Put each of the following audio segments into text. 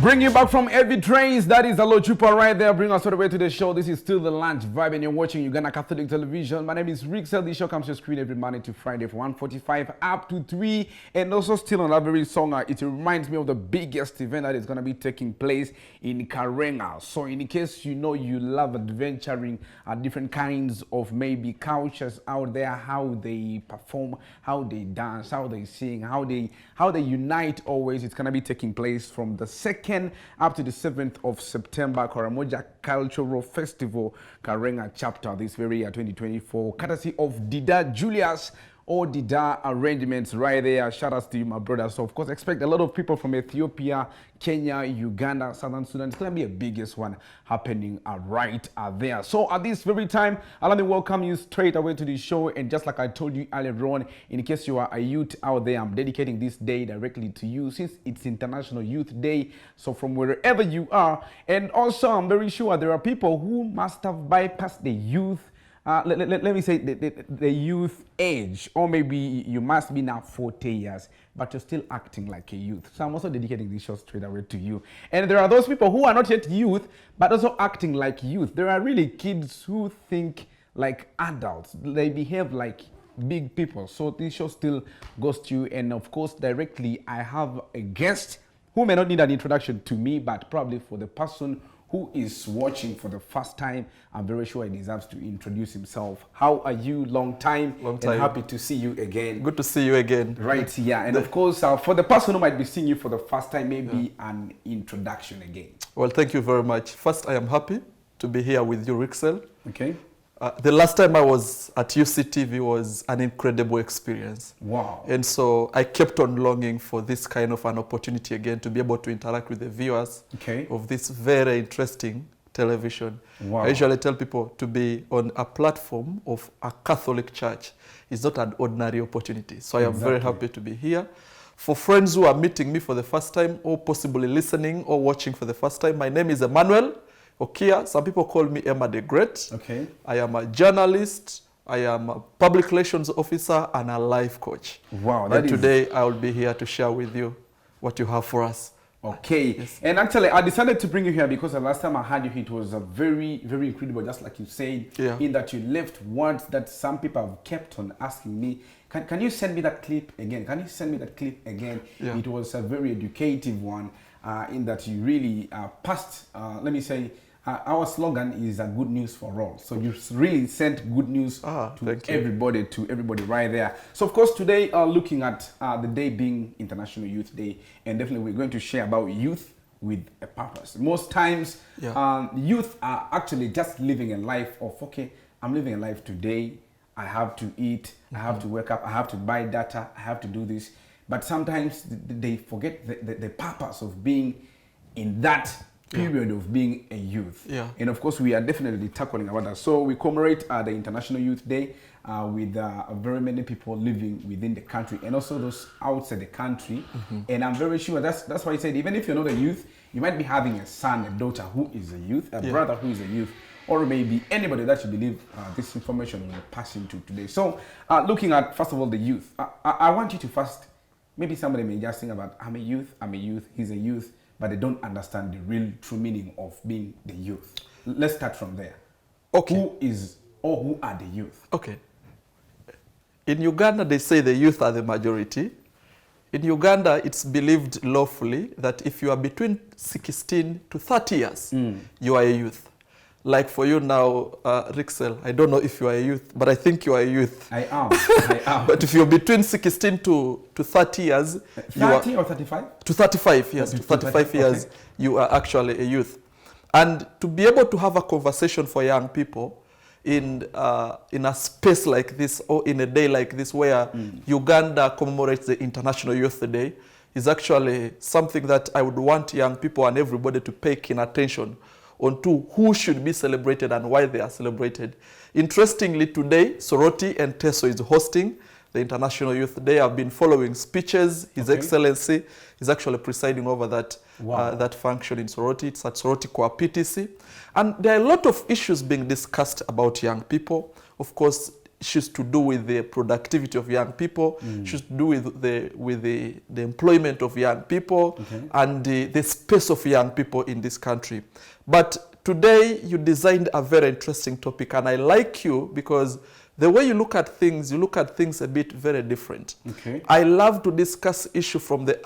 Bring you back from heavy trains. That is Alo Chupa right there. Bring us all the way to the show. This is still the lunch vibe, and you're watching Uganda Catholic Television. My name is Rick Sell. This show comes to your screen every Monday to Friday from 1:45 up to 3. And also still on that very song, it reminds me of the biggest event that is going to be taking place in Karenga. So in case you know you love adventuring different kinds of maybe cultures out there, how they perform, how they dance, how they sing, how they unite always. It's going to be taking place from the 2nd up to the 7th of September, Karamoja Cultural Festival, Karenga chapter, this very year 2024, courtesy of Dida Julius or Dida Arrangements right there. Shout out to you, my brother. So of course, expect a lot of people from Ethiopia, Kenya, Uganda, Southern Sudan. It's going to be a biggest one happening right there. So at this very time, allow me welcome you straight away to the show. And just like I told you earlier on, in case you are a youth out there, I'm dedicating this day directly to you since it's International Youth Day. So from wherever you are, and also I'm very sure there are people who must have bypassed the youth let me say the youth age, or maybe you must be now 40 years, but you're still acting like a youth. So I'm also dedicating this show straight away to you. And there are those people who are not yet youth, but also acting like youth. There are really kids who think like adults. They behave like big people. So this show still goes to you. And of course, directly, I have a guest who may not need an introduction to me, but probably for the person who is watching for the first time, I'm very sure he deserves to introduce himself. How are you? Long time. And happy to see you again. Good to see you again. Right, yeah. And of course, for the person who might be seeing you for the first time, maybe an introduction again. Well, thank you very much. First, I am happy to be here with you, Rixel. Okay. The last time I was at UCTV was an incredible experience. Wow. And so I kept on longing for this kind of an opportunity again to be able to interact with the viewers of this very interesting television. Wow. I usually tell people to be on a platform of a Catholic church is not an ordinary opportunity. So I am very happy to be here. For friends who are meeting me for the first time or possibly listening or watching for the first time, my name is Emmanuel Okia. Some people call me Emma the Great. Okay. I am a journalist, I am a public relations officer, and a life coach. Wow. And today I will be here to share with you what you have for us. Okay. Yes. And actually, I decided to bring you here because the last time I had you here, it was a very, very incredible, just like you said, in that you left words that some people have kept on asking me. Can you send me that clip again? Can you send me that clip again? Yeah. It was a very educative one in that you really passed, let me say, our slogan is good news for all. So you really sent good news to everybody right there. So of course today, looking at the day being International Youth Day, and definitely we're going to share about youth with a purpose. Most times, youth are actually just living a life of, okay, I'm living a life today. I have to eat, I have to wake up, I have to buy data, I have to do this. But sometimes they forget the purpose of being in that period of being a youth. And of course, we are definitely tackling about that. So we commemorate the International Youth Day with very many people living within the country and also those outside the country. And I'm very sure that's why I said, even if you're not a youth, you might be having a son, a daughter who is a youth, a brother who is a youth, or maybe anybody that you believe this information will pass into today. So looking at, first of all, the youth, I want you to first, maybe somebody may just think about, I'm a youth, he's a youth, but they don't understand the real true meaning of being the youth. Let's start from there. Okay. Who are the youth? Okay. In Uganda, they say the youth are the majority. In Uganda, it's believed lawfully that if you are between 16 to 30 years, you are a youth. Like for you now, Rixel, I don't know if you are a youth, but I think you are a youth. I am. But if you're between 16 to 30 years... 30 or 35? To 35, yes. To 35 years, you are actually a youth. And to be able to have a conversation for young people in a space like this or in a day like this where Uganda commemorates the International Youth Day is actually something that I would want young people and everybody to pay keen attention onto who should be celebrated and why they are celebrated. Interestingly, today, Soroti and Teso is hosting the International Youth Day. I've been following speeches. His Excellency is actually presiding over that, that function in Soroti. It's at Soroti Kwa PTC. And there are a lot of issues being discussed about young people. Of course, issues to do with the productivity of young people, issues to do with the employment of young people, and the space of young people in this country. But today you designed a very interesting topic, and I like you because the way you look at things a bit very different. Okay. I love to discuss issue from the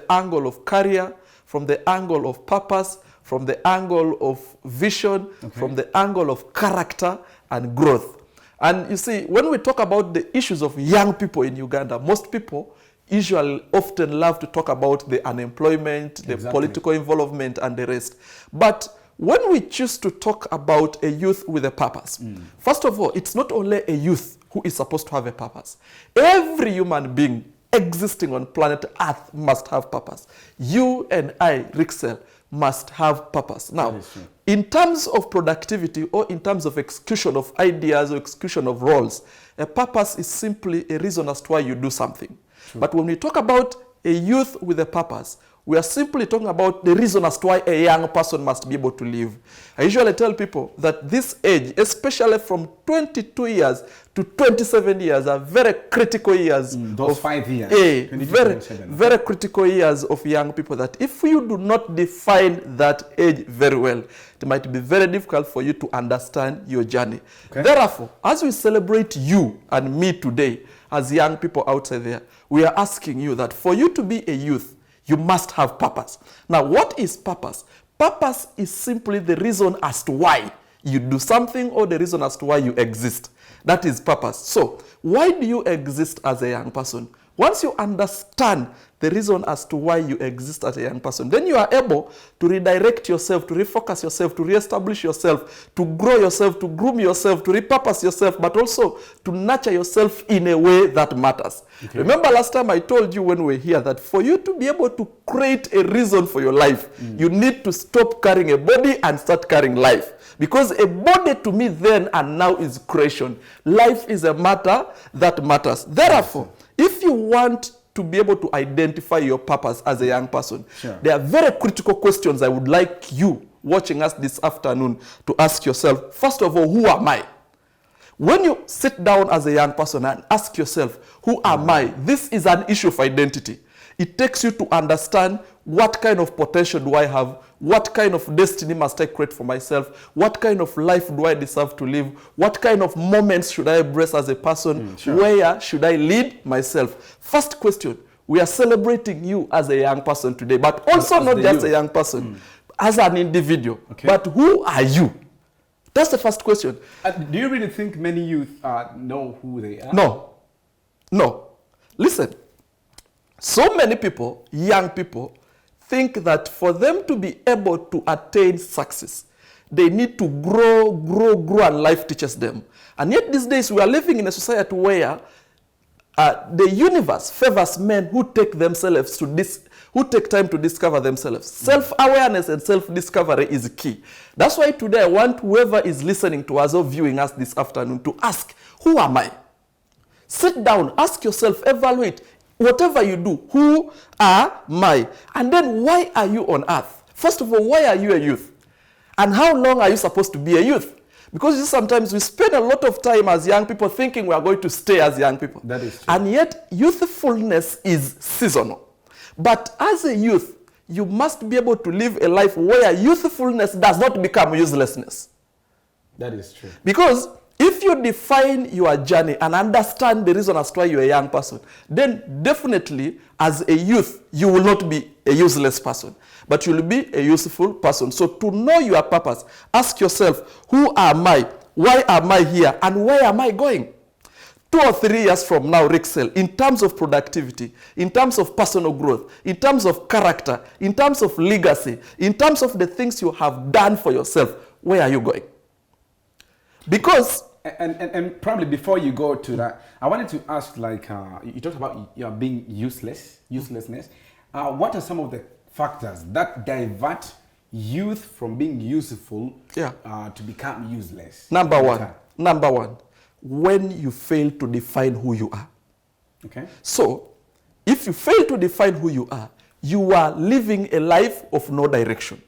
angle of career, from the angle of purpose, from the angle of vision, from the angle of character and growth. And you see, when we talk about the issues of young people in Uganda, most people usually often love to talk about the unemployment, the political involvement, and the rest. But when we choose to talk about a youth with a purpose, first of all, it's not only a youth who is supposed to have a purpose. Every human being existing on planet Earth must have purpose. You and I, Rixel, must have purpose. Now, in terms of productivity or in terms of execution of ideas or execution of roles, a purpose is simply a reason as to why you do something. But when we talk about a youth with a purpose, we are simply talking about the reason as to why a young person must be able to live. I usually tell people that this age, especially from 22 years to 27 years, are very critical years. Those 5 years. Very critical years of young people, that if you do not define that age very well, it might be very difficult for you to understand your journey. Therefore, as we celebrate you and me today as young people outside there, we are asking you that for you to be a youth, you must have purpose. Now, what is purpose? Purpose is simply the reason as to why you do something or the reason as to why you exist. That is purpose. So, why do you exist as a young person? Once you understand the reason as to why you exist as a young person, then you are able to redirect yourself, to refocus yourself, to reestablish yourself, to grow yourself, to groom yourself, to repurpose yourself, but also to nurture yourself in a way that matters. Remember last time I told you when we were here that for you to be able to create a reason for your life, you need to stop carrying a body and start carrying life. Because a body to me then and now is creation. Life is a matter that matters. Therefore, if you want to be able to identify your purpose as a young person, there are very critical questions I would like you watching us this afternoon to ask yourself. First of all, who am I? When you sit down as a young person and ask yourself, who am I? This is an issue of identity. It takes you to understand what kind of potential do I have, what kind of destiny must I create for myself, what kind of life do I deserve to live, what kind of moments should I embrace as a person, where should I lead myself. First question, we are celebrating you as a young person today, but also not just a young person, as an individual. But who are you? That's the first question. Do you really think many youth know who they are? No. Listen. So many people, young people, think that for them to be able to attain success, they need to grow, and life teaches them. And yet these days we are living in a society where the universe favors men who take themselves to who take time to discover themselves. Self-awareness and self-discovery is key. That's why today I want whoever is listening to us or viewing us this afternoon to ask, who am I? Sit down, ask yourself, evaluate. Whatever you do, who am I? And then why are you on earth? First of all, why are you a youth? And how long are you supposed to be a youth? Because sometimes we spend a lot of time as young people thinking we are going to stay as young people. That is true. And yet, youthfulness is seasonal. But as a youth, you must be able to live a life where youthfulness does not become uselessness. That is true. Because if you define your journey and understand the reason as to why you're a young person, then definitely as a youth, you will not be a useless person, but you'll be a useful person. So to know your purpose, ask yourself, who am I? Why am I here? And where am I going? 2 or 3 years from now, Rixel, in terms of productivity, in terms of personal growth, in terms of character, in terms of legacy, in terms of the things you have done for yourself, where are you going? Because And probably before you go to that, I wanted to ask, like, you talked about being uselessness. What are some of the factors that divert youth from being useful to become useless? Number one, when you fail to define who you are. Okay. So, if you fail to define who you are living a life of no direction.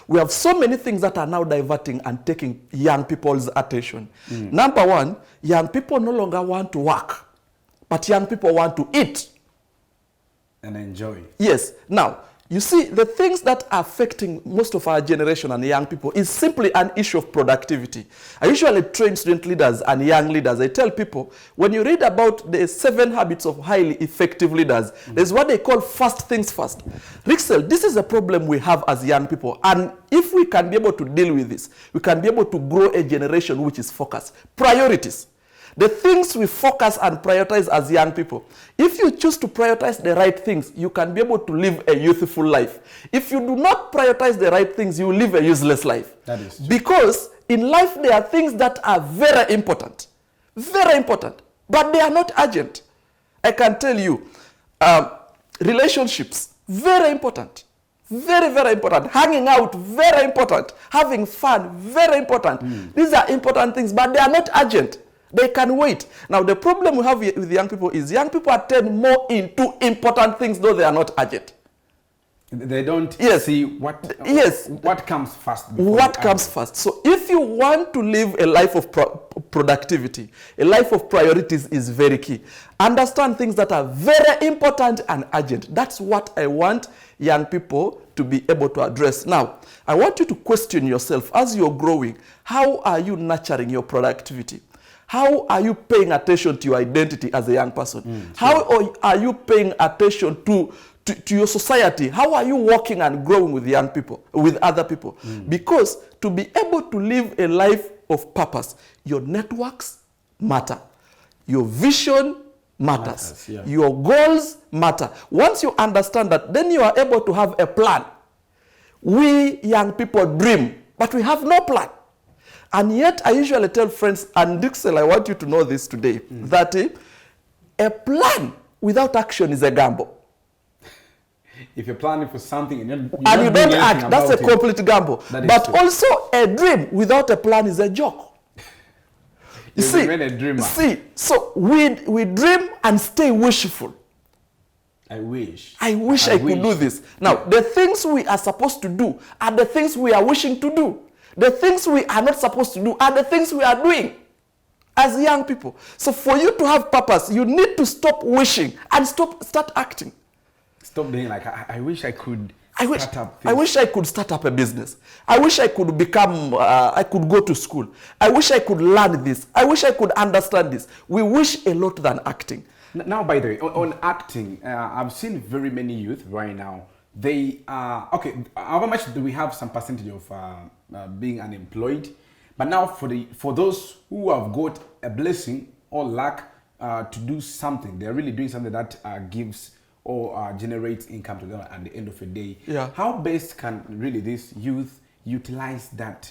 We have so many things that are now diverting and taking young people's attention. Number one, young people no longer want to work, but young people want to eat. And enjoy. Yes. Now, you see, the things that are affecting most of our generation and young people is simply an issue of productivity. I usually train student leaders and young leaders. I tell people, when you read about the 7 habits of highly effective leaders, there's what they call first things first. Rixel, this is a problem we have as young people. And if we can be able to deal with this, we can be able to grow a generation which is focused. Priorities. The things we focus and prioritize as young people. If you choose to prioritize the right things, you can be able to live a youthful life. If you do not prioritize the right things, you will live a useless life. That is true. Because in life, there are things that are very important, but they are not urgent. I can tell you, relationships, very important. Very, very important. Hanging out, very important. Having fun, very important. These are important things, but they are not urgent. They can wait. Now, the problem we have with young people is young people attend more into important things, though they are not urgent. They don't see what comes first. What comes first. So if you want to live a life of productivity, a life of priorities is very key. Understand things that are very important and urgent. That's what I want young people to be able to address. Now, I want you to question yourself as you're growing. How are you nurturing your productivity? How are you paying attention to your identity as a young person? How are you paying attention to your society? How are you working and growing with young people, with other people? Because to be able to live a life of purpose, your networks matter. Your vision matters. Your goals matter. Once you understand that, then you are able to have a plan. We young people dream, but we have no plan. And yet, I usually tell friends, and Dixel, I want you to know this today, that a plan without action is a gamble. If you're planning for something and you don't act, that's a complete gamble. But also, a dream without a plan is a joke. You see, a dreamer. So we dream and stay wishful. I wish I could do this. Now, the things we are supposed to do are the things we are wishing to do. The things we are not supposed to do are the things we are doing as young people. So for you to have purpose, you need to stop wishing and start acting. Stop being like, I wish I could start up this. I wish I could start up a business. I wish I could I could go to school. I wish I could learn this. I wish I could understand this. We wish a lot than acting. Now, by the way, on acting, I've seen very many youth right now. They are, okay, how much do we have some percentage of being unemployed? But now for those who have got a blessing or luck to do something, they're really doing something that gives or generates income to them at the end of the day. Yeah. How best can really this youth utilize that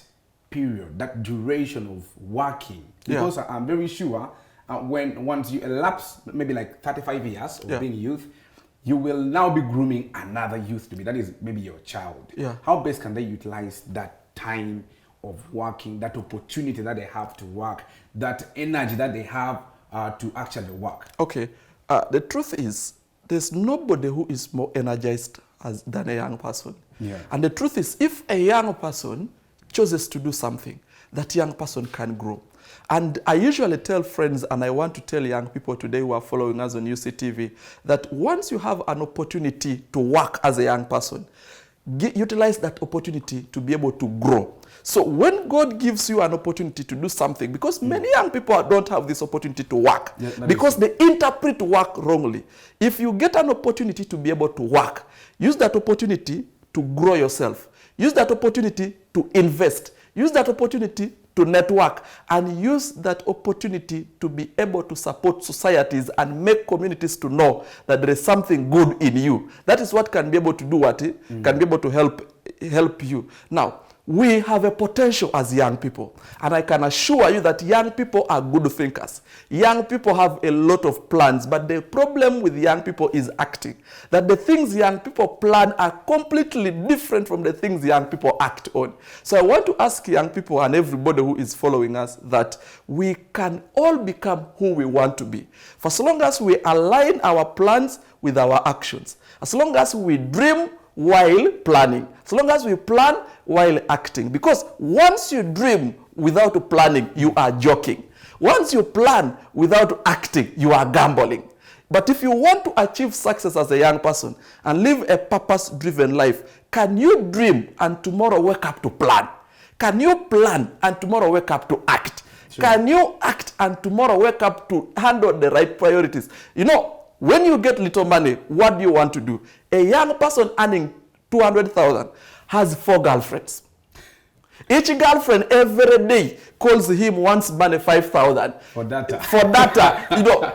period, that duration of working? Because I'm very sure once you elapse maybe like 35 years of being youth, you will now be grooming another youth to be, that is maybe your child. How best can they utilize that time of working, that opportunity that they have to work, that energy that they have to actually work? Okay, the truth is, there's nobody who is more energized than a young person. And the truth is, if a young person chooses to do something, that young person can grow. And I usually tell friends, and I want to tell young people today who are following us on UCTV, that once you have an opportunity to work as a young person, utilize that opportunity to be able to grow. So when God gives you an opportunity to do something, because many young people don't have this opportunity to work, because they interpret work wrongly. If you get an opportunity to be able to work, use that opportunity to grow yourself. Use that opportunity to invest. Use that opportunity to network, and use that opportunity to be able to support societies and make communities to know that there is something good in you. That is what can be able to do what? Can be able to help you. Now, we have a potential as young people, and I can assure you that young people are good thinkers. Young people have a lot of plans, but the problem with young people is acting. That the things young people plan are completely different from the things young people act on. So I want to ask young people and everybody who is following us that we can all become who we want to be. For so long as we align our plans with our actions, as long as we dream while planning, as long as we plan while acting. Because once you dream without planning, you are joking. Once you plan without acting, you are gambling. But if you want to achieve success as a young person and live a purpose-driven life, can you dream and tomorrow wake up to plan? Can you plan and tomorrow wake up to act? Sure. Can you act and tomorrow wake up to handle the right priorities? You know, when you get little money, what do you want to do? A young person earning 200,000 has 4 girlfriends. Each girlfriend every day calls him wants money 5,000. For data. For data. You know,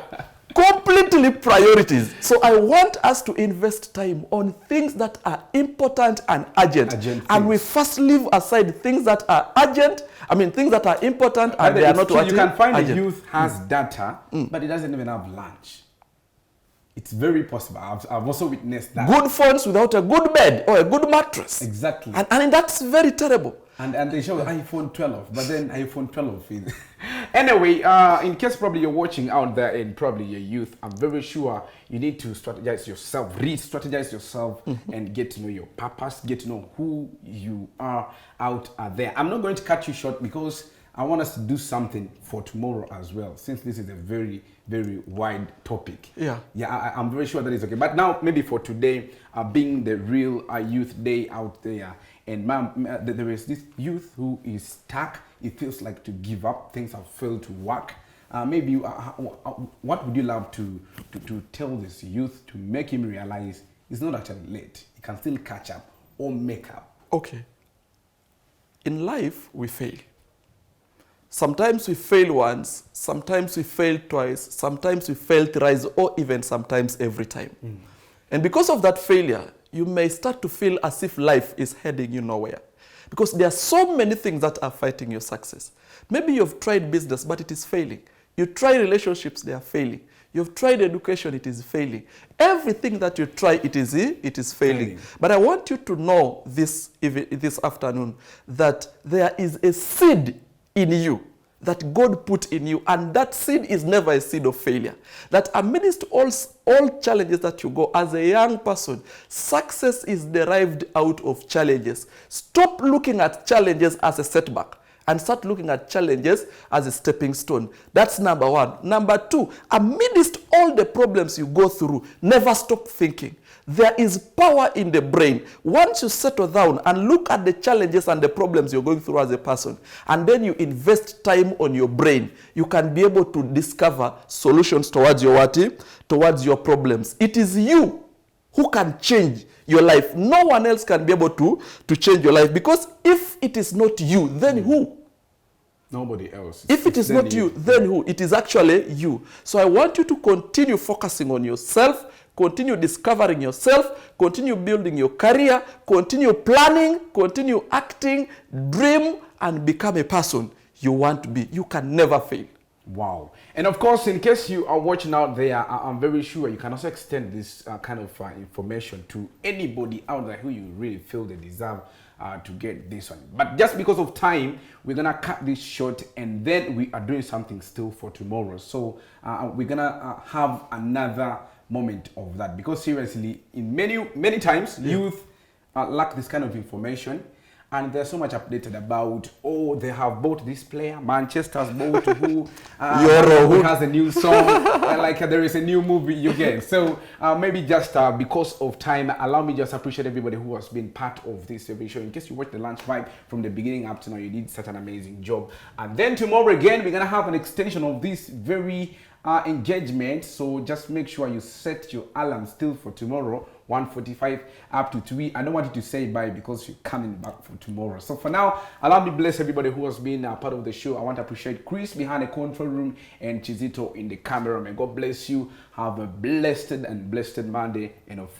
completely priorities. So I want us to invest time on things that are important and urgent. And we first leave aside things that are urgent. I mean, things that are important and they are not urgent. You can find urgent. A youth has data, but he doesn't even have lunch. It's very possible. I've also witnessed that. Good phones without a good bed or a good mattress. Exactly. And that's very terrible. And they show iPhone 12, but then iPhone 12 is... Anyway, in case probably you're watching out there and probably your youth, I'm very sure you need to strategize yourself, re-strategize yourself, and get to know your purpose, get to know who you are out there. I'm not going to cut you short because I want us to do something for tomorrow as well, since this is a very, very wide topic. Yeah, I'm very sure that is okay. But now, maybe for today, being the real Youth Day out there, and there is this youth who is stuck. It feels like to give up. Things have failed to work. Maybe what would you love to tell this youth to make him realize it's not actually late? He can still catch up or make up. Okay. In life, we fail. Sometimes we fail once, sometimes we fail twice, sometimes we fail thrice, or even sometimes every time. And because of that failure, you may start to feel as if life is heading you nowhere. Because there are so many things that are fighting your success. Maybe you've tried business, but it is failing. You try relationships, they are failing. You've tried education, it is failing. Everything that you try, it is failing. But I want you to know this afternoon that there is a seed in you that God put in you, and that seed is never a seed of failure. That amidst all challenges that you go as a young person, success is derived out of challenges. Stop looking at challenges as a setback and start looking at challenges as a stepping stone. That's number one. Number two, amidst all the problems you go through, never stop thinking. There is power in the brain. Once you settle down and look at the challenges and the problems you're going through as a person, and then you invest time on your brain, you can be able to discover solutions towards your towards your problems. It is you who can change your life. No one else can be able to change your life, because if it is not you, then who? Nobody else. If it is not you, then who? It is actually you. So I want you to continue focusing on yourself, continue discovering yourself, continue building your career, continue planning, continue acting, dream, and become a person you want to be. You can never fail. Wow. And of course, in case you are watching out there, I'm very sure you can also extend this kind of information to anybody out there who you really feel they deserve to get this one. But just because of time, we're going to cut this short, and then we are doing something still for tomorrow. So we're going to have another moment of that, because seriously, in many times, youth lack this kind of information. And there's so much updated about, oh, they have bought this player, Manchester's bought who has a new song, like there is a new movie you get. So maybe just because of time, allow me just appreciate everybody who has been part of this show. In case you watched the Lunch Vibe from the beginning up to now, you did such an amazing job. And then tomorrow again, we're going to have an extension of this very engagement. So just make sure you set your alarm still for tomorrow, 1:45 up to 3. I don't want you to say bye because you're coming back for tomorrow. So for now, allow me to bless everybody who has been part of the show. I want to appreciate Chris behind the control room and Chizito in the camera. May God bless you. Have a blessed Monday and a